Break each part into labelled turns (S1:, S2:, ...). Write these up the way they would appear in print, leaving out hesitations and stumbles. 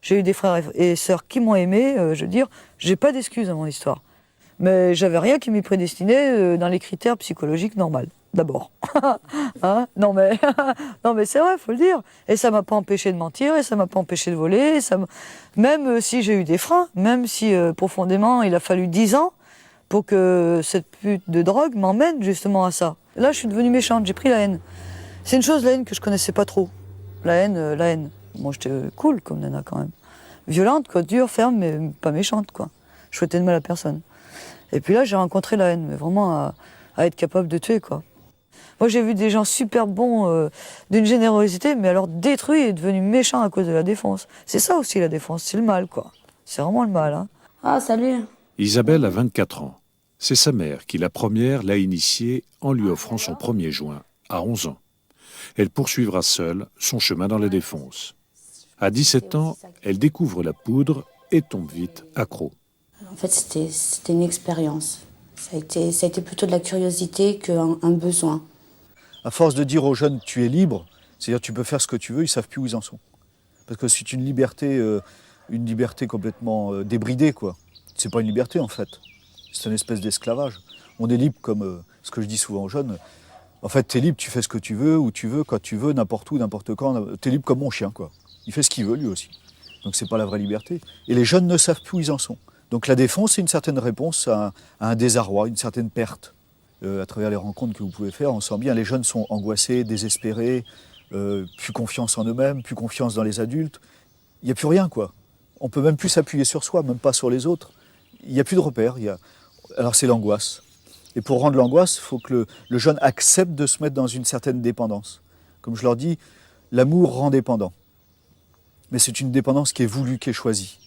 S1: j'ai eu des frères et sœurs qui m'ont aimé, je veux dire, j'ai pas d'excuses à mon histoire. Mais j'avais rien qui m'y prédestinait dans les critères psychologiques normaux, d'abord. Hein, non mais, non mais c'est vrai, faut le dire. Et ça m'a pas empêché de mentir, et ça m'a pas empêché de voler, même si j'ai eu des freins, même si profondément il a fallu 10 ans pour que cette pute de drogue m'emmène justement à ça. Là, je suis devenue méchante, j'ai pris la haine. C'est une chose, la haine, que je connaissais pas trop. La haine, la haine. Moi, j'étais cool comme nana quand même. Violente, quoi, dure, ferme, mais pas méchante, quoi. Je souhaitais de mal à personne. Et puis là, j'ai rencontré la haine, mais vraiment à être capable de tuer, quoi. Moi, j'ai vu des gens super bons, d'une générosité, mais alors détruits et devenus méchants à cause de la défense. C'est ça aussi, la défense, c'est le mal, quoi. C'est vraiment le mal, hein.
S2: Ah, salut.
S3: Isabelle a 24 ans. C'est sa mère qui, la première, l'a initiée en lui offrant son premier joint à 11 ans. Elle poursuivra seule son chemin dans la défense. À 17 ans, elle découvre la poudre et tombe vite accro.
S2: En fait, c'était une expérience. Ça a été plutôt de la curiosité qu'un besoin.
S4: À force de dire aux jeunes tu es libre, c'est-à-dire tu peux faire ce que tu veux, ils savent plus où ils en sont. Parce que c'est une liberté complètement débridée, quoi. C'est pas une liberté en fait. C'est une espèce d'esclavage. On est libre comme ce que je dis souvent aux jeunes. En fait, t'es libre, tu fais ce que tu veux, où tu veux, quand tu veux, n'importe où, n'importe quand. T'es libre comme mon chien, quoi. Il fait ce qu'il veut lui aussi. Donc c'est pas la vraie liberté. Et les jeunes ne savent plus où ils en sont. Donc la défense, c'est une certaine réponse à un désarroi, une certaine perte. À travers les rencontres que vous pouvez faire, on sent bien les jeunes sont angoissés, désespérés, plus confiance en eux-mêmes, plus confiance dans les adultes. Il n'y a plus rien, quoi. On peut même plus s'appuyer sur soi, même pas sur les autres. Il n'y a plus de repères. Alors c'est l'angoisse. Et pour rendre l'angoisse, il faut que le jeune accepte de se mettre dans une certaine dépendance. Comme je leur dis, l'amour rend dépendant. Mais c'est une dépendance qui est voulue, qui est choisie.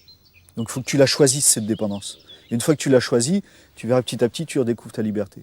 S4: Donc il faut que tu la choisisses, cette dépendance. Et une fois que tu l'as choisie, tu verras petit à petit, tu redécouvres ta liberté.